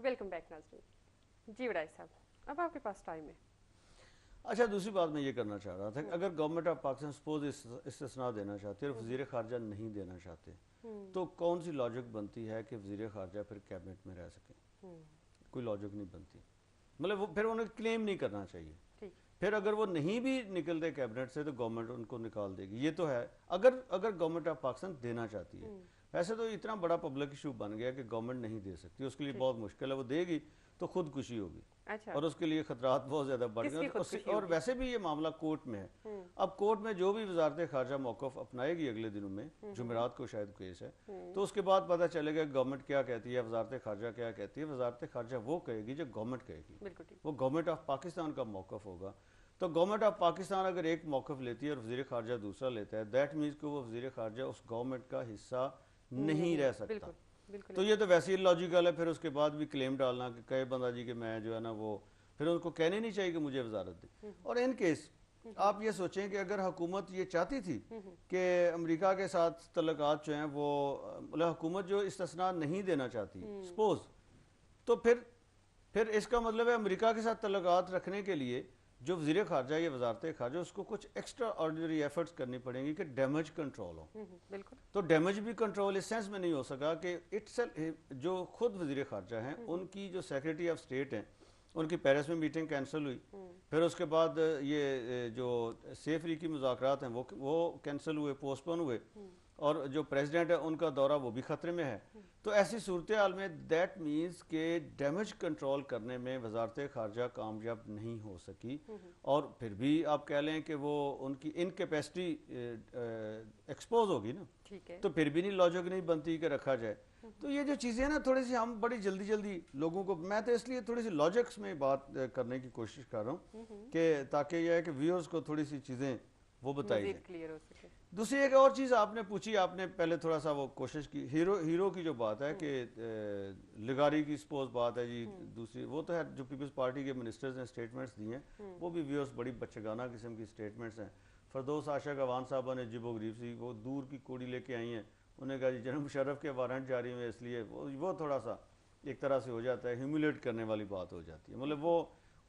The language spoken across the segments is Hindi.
वेलकम बैक नाज़रीन। जी वड़ाई साहब, अब आपके पास टाइम है। अच्छा, दूसरी बात मैं ये करना चाह रहा था कि अगर गवर्नमेंट ऑफ पाकिस्तान सपोज इस्तिस्ना देना चाहती है और वज़ीर ख़ारजा नहीं देना चाहते, तो कौन सी लॉजिक बनती है कि वज़ीर ख़ारजा फिर कैबिनेट में रह सकें? कोई लॉजिक नहीं बनती। मतलब वो फिर उन्हें क्लेम नहीं करना चाहिए। फिर अगर वो नहीं भी निकलते कैबिनेट से तो गवर्नमेंट उनको निकाल देगी। ये तो है, अगर अगर गवर्नमेंट ऑफ पाकिस्तान देना चाहती है। वैसे तो इतना बड़ा पब्लिक इशू बन गया कि गवर्नमेंट नहीं दे सकती, उसके लिए बहुत मुश्किल है। वो देगी तो खुदकुशी होगी। अच्छा। और उसके लिए खतरात बहुत ज्यादा बढ़ गए। और वैसे भी ये मामला कोर्ट में है। अब कोर्ट में जो भी वजारत खारजा मौकफ अपनाएगी अगले दिनों में, जुमेरात को शायद केस है, तो उसके बाद पता चलेगा गवर्नमेंट क्या कहती है, वजारत खारजा क्या कहती है। वजारत खारजा वो कहेगी जो गवर्नमेंट कहेगी, वो गवर्नमेंट ऑफ पाकिस्तान का मौकफ होगा। तो गवर्नमेंट ऑफ पाकिस्तान अगर एक मौकफ लेती है और वज़ीर ख़ारजा दूसरा लेता है, दैट मीन्स कि वो वज़ीर ख़ारजा उस गवर्नमेंट का हिस्सा नहीं रह सकता। तो ये तो वैसे ही लॉजिकल है। फिर उसके बाद भी क्लेम डालना कि कहे बंदा जी कि मैं जो है ना वो, फिर उनको कहने नहीं चाहिए कि मुझे वजारत दी। और इन केस आप ये सोचें कि अगर हुकूमत ये चाहती थी कि अमेरिका के साथ तल्लुकात जो हैं वो, मतलब हुकूमत जो इस्तिस्ना नहीं देना चाहती सपोज, तो फिर इसका मतलब है अमेरिका के साथ तल्लुकात रखने के लिए जो वज़ीर ख़ारजा या वजारत ख़ारजा उसको कुछ एक्स्ट्रा ऑर्डिनरी एफर्ट्स करनी पड़ेंगी कि डैमेज कंट्रोल हो। बिल्कुल। तो डैमेज भी कंट्रोल इस सेंस में नहीं हो सका कि इट्सेल्फ जो खुद वज़ीर ख़ारजा हैं उनकी जो सेक्रेटरी ऑफ स्टेट हैं उनकी पेरिस में मीटिंग कैंसिल हुई। फिर उसके बाद ये जो सेफरी की मुज़ाकरात हैं वो कैंसिल हुए, पोस्टपोन हुए। और जो प्रेसिडेंट है उनका दौरा वो भी खतरे में है। तो ऐसी सूरत हाल में दैट मीन्स के डैमेज कंट्रोल करने में वजारत खारजा कामयाब नहीं हो सकी। और फिर भी आप कह लें कि वो उनकी इनकेपेसिटी एक्सपोज होगी ना, ठीक है। तो फिर भी नहीं लॉजिक नहीं बनती कि रखा जाए। तो ये जो चीज़ें ना थोड़ी सी हम बड़ी जल्दी जल्दी लोगों को, मैं तो इसलिए थोड़ी सी लॉजिक्स में बात करने की कोशिश कर रहा हूँ कि ताकि यह है कि व्यूअर्स को थोड़ी सी चीज़ें वो बताई जाए, क्लियर हो सके। दूसरी एक और चीज़ आपने पूछी, आपने पहले थोड़ा सा वो कोशिश की, हीरो की जो बात है कि लिगारी की सपोज बात है जी। दूसरी वो तो है जो पीपल्स पार्टी के मिनिस्टर्स ने स्टेटमेंट्स दी हैं, वो भी व्यूअर्स बड़ी बच्चगाना किस्म की स्टेटमेंट्स हैं। फरदौस आशक अवान साहबा ने जिबो गरीब सी वो दूर की कोड़ी लेके आई हैं, उन्होंने कहा जी जनरल मुशर्रफ के वारंट जारी हुए, इसलिए वो थोड़ा सा एक तरह से हो जाता है, ह्यूमिलेट करने वाली बात हो जाती है। मतलब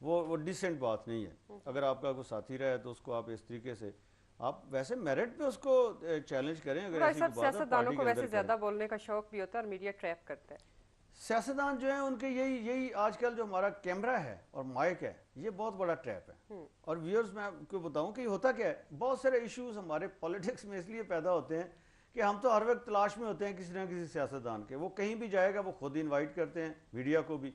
वो डिसेंट बात नहीं है। अगर आपका कोई साथी रहे तो उसको आप इस तरीके से, आप वैसे मेरिट पे उसको चैलेंज करें। अगर ऐसी कोई बात है, सियासतदानों को वैसे ज्यादा बोलने का शौक भी होता है और मीडिया ट्रैप करता है। सियासतदान जो है उनके यही आजकल जो हमारा कैमरा है और माइक है, ये बहुत बड़ा ट्रैप है। और व्यूअर्स मैं आपको बताऊं कि होता क्या है, बहुत सारे इश्यूज हमारे पॉलिटिक्स में इसलिए पैदा होते हैं कि हम तो हर वक्त तलाश में होते हैं किसी न किसी सियासतदान के। वो कहीं भी जाएगा वो खुद इन्वाइट करते हैं मीडिया को भी।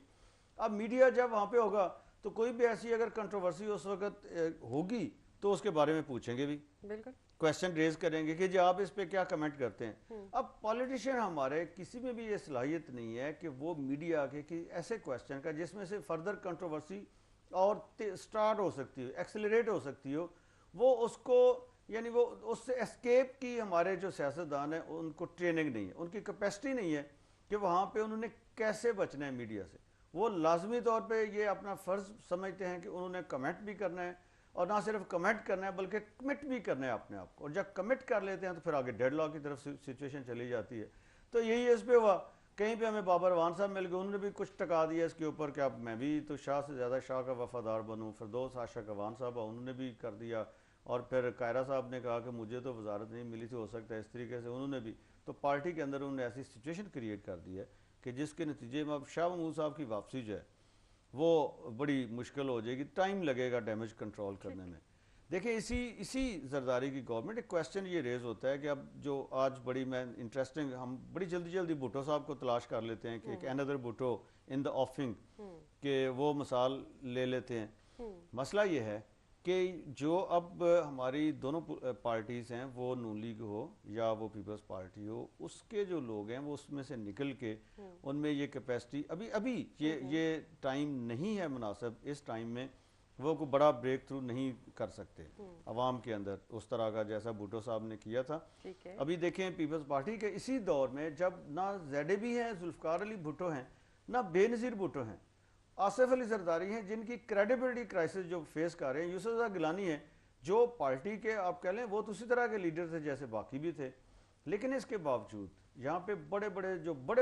अब मीडिया जब वहाँ पे होगा तो कोई भी ऐसी अगर कंट्रोवर्सी उस वक्त होगी तो उसके बारे में पूछेंगे भी, बिल्कुल क्वेश्चन रेज करेंगे कि जी आप इस पे क्या कमेंट करते हैं। अब पॉलिटिशियन हमारे किसी में भी ये सलाहियत नहीं है कि वो मीडिया के कि ऐसे क्वेश्चन का जिसमें से फर्दर कंट्रोवर्सी और स्टार्ट हो सकती हो, एक्सेलरेट हो सकती हो, वो उसको, यानी वो उससे एस्केप की हमारे जो सियासतदान हैं उनको ट्रेनिंग नहीं है, उनकी कैपेसिटी नहीं है कि वहाँ पे उन्होंने कैसे बचना है मीडिया से। वो लाजमी तौर पे ये अपना फ़र्ज़ समझते हैं कि उन्होंने कमेंट भी करना है, और ना सिर्फ कमेंट करना है बल्कि कमिट भी करना है अपने आप को। और जब कमिट कर लेते हैं तो फिर आगे डेडलॉक की तरफ सिचुएशन चली जाती है। तो यही इस पे हुआ। कहीं पे हमें बाबर वान साहब मिल गए, उन्होंने भी कुछ टका दिया इसके ऊपर कि अब मैं भी तो शाह से ज़्यादा शाह का वफादार बनूँ। फरदौस आशक अवान साहब उन्होंने भी कर दिया। और फिर कायरा साहब ने कहा कि मुझे तो वजारत नहीं मिली थी, हो सकता है इस तरीके से उन्होंने भी। तो पार्टी के अंदर उन्होंने ऐसी सिचुएशन क्रिएट कर दी है कि जिसके नतीजे में अब शाह महमूद साहब की वापसी जो है वो बड़ी मुश्किल हो जाएगी, टाइम लगेगा डैमेज कंट्रोल करने में। देखिए इसी जरदारी की गवर्नमेंट, एक क्वेश्चन ये रेज होता है कि अब जो आज बड़ी मैं इंटरेस्टिंग, हम बड़ी जल्दी जल्दी भुट्टो साहब को तलाश कर लेते हैं कि एक अनदर भुट्टो इन द ऑफिंग के वो मिसाल ले लेते हैं। मसला ये है कि जो अब हमारी दोनों पार्टीज हैं, वो नून लीग हो या वो पीपल्स पार्टी हो, उसके जो लोग हैं वो उसमें से निकल के उनमें ये कैपेसिटी अभी ये टाइम नहीं है मुनासिब। इस टाइम में वो कोई बड़ा ब्रेक थ्रू नहीं कर सकते अवाम के अंदर उस तरह का जैसा भुट्टो साहब ने किया था। अभी देखें पीपल्स पार्टी के इसी दौर में जब ना ज़ैडेबी हैं, जुल्फ़िकार अली भुट्टो हैं, ना बेनज़ीर भुट्टो हैं, आसिफ अली जरदारी हैं, जिनकी क्रेडिबिलिटी क्राइसिस जो फेस कर रहे हैं, यूसुफ रज़ा गिलानी हैं जो पार्टी के आप कह लें वो तो उसी तरह के लीडर थे जैसे बाकी भी थे। लेकिन इसके बावजूद यहाँ पे बड़े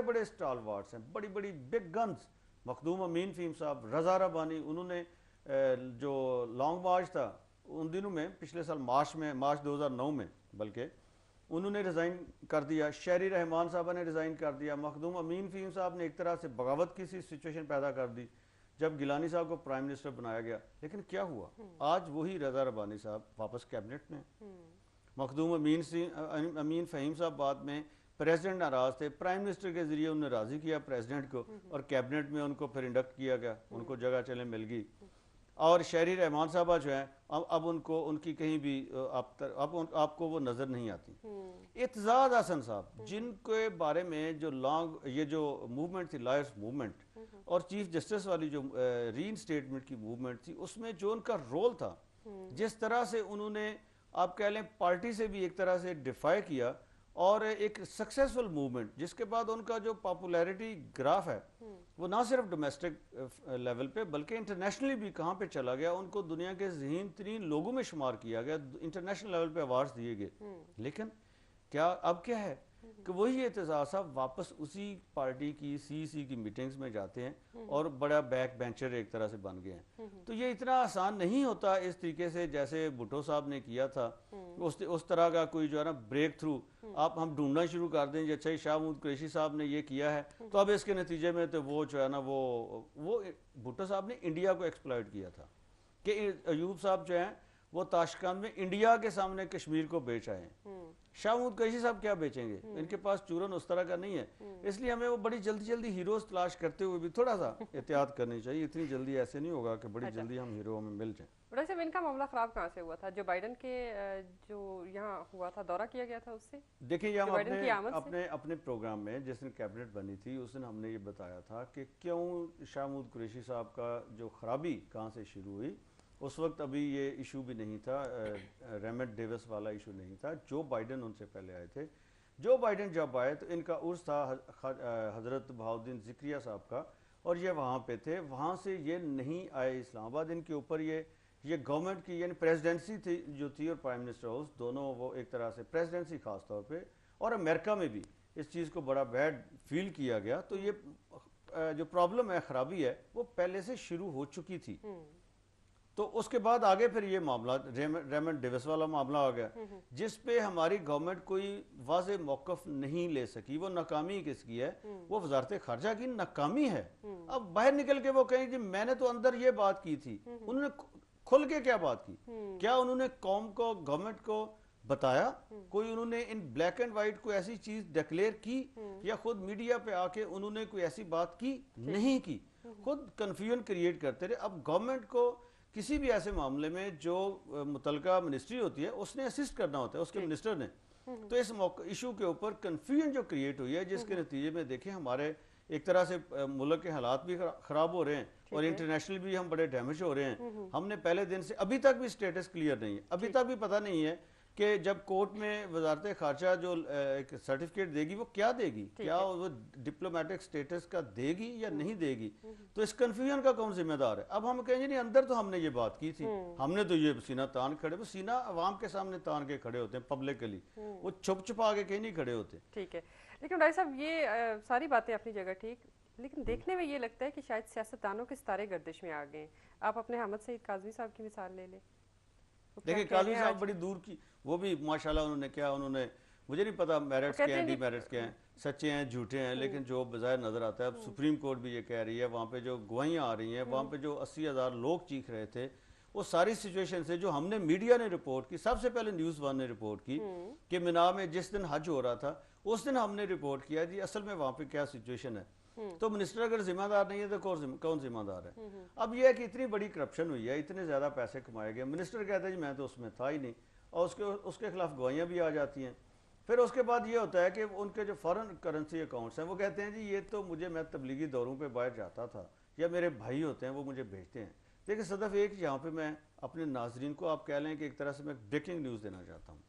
बड़े स्टालवार्ड्स हैं, बड़ी बड़ी बिग गन्स मखदूम अमीन फ़हीम साहब, रज़ा रब्बानी, उन्होंने जो लॉन्ग मार्च था उन दिनों में, पिछले साल मार्च 2009 में बल्कि, उन्होंने रिज़ाइन कर दिया। शहरी रहमान साहब ने रिज़ाइन कर दिया। मखदूम अमीन फ़हीम साहब ने एक तरह से बगावत की सी सिचुएशन पैदा कर दी जब गिलानी साहब को प्राइम मिनिस्टर बनाया गया। लेकिन क्या हुआ, आज वही रज़ा रब्बानी साहब वापस कैबिनेट में। मखदूम अमीन फ़हीम साहब बाद में प्रेसिडेंट नाराज थे, प्राइम मिनिस्टर के जरिए उन्होंने राजी किया प्रेसिडेंट को, और कैबिनेट में उनको फिर इंडक्ट किया गया, उनको जगह चले मिल गई। और शहरी रहमान साहबा जो है अब उनको उनकी कहीं भी आपको वो नजर नहीं आती। इत्तेज़ाद हसन साहब, जिनके बारे में जो ये जो मूवमेंट थी, लॉयर्स मूवमेंट और चीफ जस्टिस वाली जो रीइंस्टेटमेंट की मूवमेंट थी, उसमें जो उनका रोल था, जिस तरह से उन्होंने आप कह लें पार्टी से भी एक तरह से डिफाई किया, और एक सक्सेसफुल मूवमेंट जिसके बाद उनका जो पॉपुलैरिटी ग्राफ है वो ना सिर्फ डोमेस्टिक लेवल पे बल्कि इंटरनेशनली भी कहाँ पे चला गया, उनको दुनिया के ज़हीन तरीन लोगों में शुमार किया गया, इंटरनेशनल लेवल पे अवार्ड्स दिए गए। लेकिन क्या अब क्या है कि वही एतजाज़ साहब वापस उसी पार्टी की सीईसी की मीटिंग्स में जाते हैं और बड़ा बैक बेंचर एक तरह से बन गए हैं। तो ये इतना आसान नहीं होता इस तरीके से जैसे भुट्टो साहब ने किया था, उस तरह का कोई जो है ना ब्रेक थ्रू आप हम ढूंढना शुरू कर दें। अच्छा, शाह महमूद कुरैशी साहब ने ये किया है तो अब इसके नतीजे में तो वो जो है ना वो भुट्टो साहब ने इंडिया को एक्सप्लॉइट किया था कि अयूब साहब जो हैं वो ताशकंद में इंडिया के सामने कश्मीर को बेच आए हैं। शाह महमूद कुरैशी साहब क्या बेचेंगे, इनके पास चूरन उस तरह का नहीं है। इसलिए हमें वो बड़ी जल्दी जल्दी हीरोज तलाश करते हुए भी थोड़ा सा एहतियात करनी चाहिए। इतनी जल्दी ऐसे नहीं होगा कि बड़ी जल्दी हम हीरो में मिल जाए। डॉक्टर साहब, इनका मामला खराब कहाँ से हुआ था? जो बाइडन के जो यहाँ हुआ था, दौरा किया गया था, उससे? देखिए, हम अपने प्रोग्राम में जिस दिन कैबिनेट बनी थी उस दिन हमने ये बताया था कि क्यों शाह महमूद कुरैशी साहब का जो खराबी कहाँ से शुरू हुई। उस वक्त अभी ये इशू भी नहीं था, रेमंड डेविस वाला इशू नहीं था, जो बाइडन उनसे पहले आए थे। जो बाइडन जब आए तो इनका उर्स था हज़रत बहाउद्दीन ज़िक्रिया साहब का, और ये वहाँ पे थे। वहाँ से ये नहीं आए इस्लामाबाद। इनके ऊपर ये गवर्नमेंट की यानी प्रेसिडेंसी थी जो थी और प्राइम मिनिस्टर हाउस दोनों, वो एक तरह से प्रेसिडेंसी खास तौर पे, और अमेरिका में भी इस चीज़ को बड़ा बैड फील किया गया। तो ये जो प्रॉब्लम है, खराबी है, वो पहले से शुरू हो चुकी थी। तो उसके बाद आगे फिर ये मामला रेमंड डेविस वाला मामला आ गया, जिस पे हमारी गवर्नमेंट कोई वाज़े मौक़िफ़ नहीं ले सकी। वो नाकामी किसकी है? वो वजारत खारजा की नाकामी है। अब बाहर निकल के वो कहें कि मैंने तो अंदर ये बात की थी, उन्होंने खुल के क्या बात की? क्या उन्होंने कौम को, गवर्नमेंट को बताया? कोई उन्होंने इन ब्लैक एंड व्हाइट को ऐसी चीज डिक्लेयर की, या खुद मीडिया पे आके उन्होंने कोई ऐसी बात की? नहीं की। खुद कंफ्यूजन क्रिएट करते रहे। अब गवर्नमेंट को किसी भी ऐसे मामले में जो मुतलका मिनिस्ट्री होती है उसने असिस्ट करना होता है, उसके मिनिस्टर ने। तो इस इशू के ऊपर कंफ्यूजन जो क्रिएट हुई है, जिसके नतीजे में देखें हमारे एक तरह से मुल्क के हालात भी खराब हो रहे हैं और इंटरनेशनल भी हम बड़े डैमेज हो रहे हैं। हमने पहले दिन से अभी तक भी स्टेटस क्लियर नहीं है। अभी तक भी पता नहीं है कि जब कोर्ट में वजारत खारजा जो एक सर्टिफिकेट देगी वो क्या देगी, क्या वो डिप्लोमेटिक स्टेटस का देगी या नहीं देगी। तो इस कंफ्यूजन का कौन जिम्मेदार है? अब हम कहेंगे नहीं, अंदर तो हमने ये बात की थी, हमने तो ये सीना तान खड़े, वो सीना अवाम के सामने तान के खड़े होते हैं पब्लिकली, वो छुप छुपा के कहीं नहीं खड़े होते। ठीक है, लेकिन डॉक्टर साहब ये सारी बातें अपनी जगह ठीक, लेकिन देखने में ये लगता है कि शायद सियासतदानों के सितारे गर्दिश में आ गए। आप अपने अहमद सईद काज़वी साहब की मिसाल ले लें। देखिए, काज़वी साहब बड़ी दूर की, वो भी माशाल्लाह उन्होंने मुझे नहीं पता मेरिट्स के हैं, डीमेरिट्स के हैं, सच्चे हैं, झूठे हैं, लेकिन जो बाज़ाहिर नज़र आता है, अब सुप्रीम कोर्ट भी ये कह रही है, वहाँ पे जो गवाहियाँ आ रही हैं, वहाँ पे जो 80,000 लोग चीख रहे थे, वो सारी सिचुएशन से जो हमने मीडिया ने रिपोर्ट की, सबसे पहले न्यूज़ वन ने रिपोर्ट की कि मिना में जिस दिन हज हो रहा था उस दिन हमने रिपोर्ट किया जी असल में वहाँ पे क्या सिचुएशन है। तो मिनिस्टर अगर जिम्मेदार नहीं है तो कौन जिम्मेदार है? अब यह है कि इतनी बड़ी करप्शन हुई है, इतने ज़्यादा पैसे कमाए गए, मिनिस्टर कहते हैं जी मैं तो उसमें था ही नहीं, और उसके खिलाफ गवाहियाँ भी आ जाती हैं। फिर उसके बाद ये होता है कि उनके जो फॉरेन करेंसी अकाउंट्स हैं वो कहते हैं जी ये तो मैं तबलीगी दौरों पे बाहर जाता था, या मेरे भाई होते हैं वो मुझे भेजते हैं। देखिए सदफ, एक यहाँ पे मैं अपने नाजरीन को आप कह लें कि एक तरह से मैं ब्रेकिंग न्यूज़ देना चाहता हूँ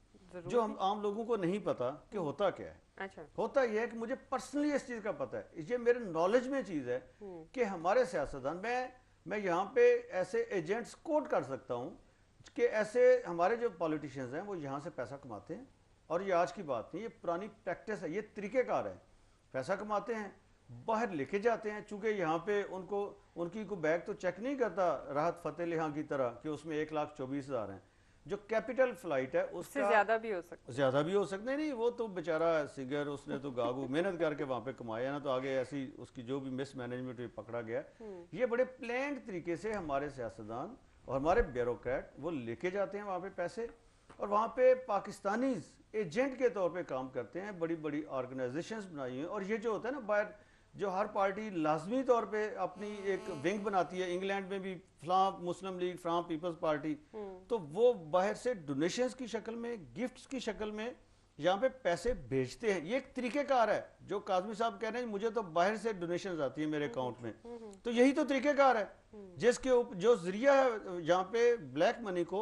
जो हम आम लोगों को नहीं पता कि होता क्या है। अच्छा। होता यह है कि मुझे पर्सनली इस चीज़ का पता है, ये मेरे नॉलेज में चीज़ है कि हमारे सियासतदान, मैं यहाँ पे ऐसे एजेंट्स कोट कर सकता हूँ कि ऐसे हमारे जो पॉलिटिशियंस हैं वो यहाँ से पैसा कमाते हैं, और ये आज की बात नहीं, ये पुरानी प्रैक्टिस है, ये तरीक़ेकार है। पैसा कमाते हैं, बाहर लेके जाते हैं, चूंकि यहाँ पे उनको उनकी को बैग तो चेक नहीं करता राहत फतेह अली खां की तरह कि उसमें 1,24,000 हैं। जो कैपिटल फ्लाइट है उसका ज्यादा भी हो सकता ज्यादा भी हो सकते नहीं, वो तो बेचारा सिंगर, उसने तो गागू मेहनत करके वहां पे कमाया ना, तो आगे ऐसी उसकी जो भी मिस मैनेजमेंट पकड़ा गया। ये बड़े प्लान तरीके से हमारे सियासतदान और हमारे ब्यूरोक्रेट वो लेके जाते हैं वहां पे पैसे, और वहां पे पाकिस्तानी एजेंट के तौर पे काम करते हैं, बड़ी बड़ी ऑर्गेनाइजेशंस बनाई हैं। और ये जो होता है ना, बाहर जो हर पार्टी लाजमी तौर पे अपनी एक विंग बनाती है, इंग्लैंड में भी फलां मुस्लिम लीग, फलां पीपल्स पार्टी, तो वो बाहर से डोनेशंस की शक्ल में, गिफ्ट्स की शक्ल में यहाँ पे पैसे भेजते हैं। ये एक तरीकेकार है जो काजमी साहब कह रहे हैं, मुझे तो बाहर से डोनेशंस आती है मेरे अकाउंट में, तो यही तो तरीकेकार है जिसके जो जरिया है यहाँ पे ब्लैक मनी को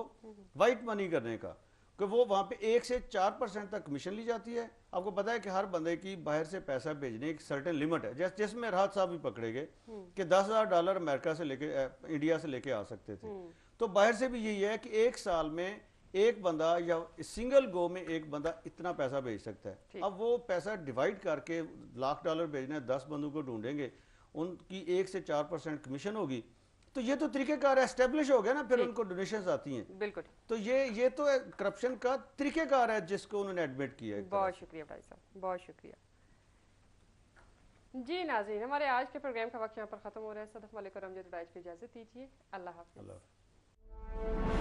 वाइट मनी करने का, कि वो वहां पे 1 से 4% तक कमीशन ली जाती है। आपको पता है कि हर बंदे की बाहर से पैसा भेजने की सर्टेन लिमिट है, जिसमें राहत साहब भी पकड़े गए कि $10,000 अमेरिका से लेके इंडिया से लेके आ सकते थे। तो बाहर से भी यही है कि एक साल में एक बंदा या सिंगल गो में एक बंदा इतना पैसा भेज सकता है। अब वो पैसा डिवाइड करके $1,00,000 भेजना है, 10 बंदों को ढूंढेंगे, उनकी 1 से 4% कमीशन होगी, तो ये तो तरीकेकार एस्टेब्लिश हो गया ना, फिर उनको डोनेशंस आती हैं। बिल्कुल। तो ये तो करप्शन का तरीकेकार है जिसको उन्होंने एडमिट किया है। बहुत शुक्रिया भाई साहब, बहुत शुक्रिया। जी नाज़रीन, हमारे आज के प्रोग्राम का वक्त यहाँ पर ख़त्म हो रहा है। सदफ मलिक और अमजद उड़ाइज को इजाज़त दीजिए। अल्लाह हाफ़िज़।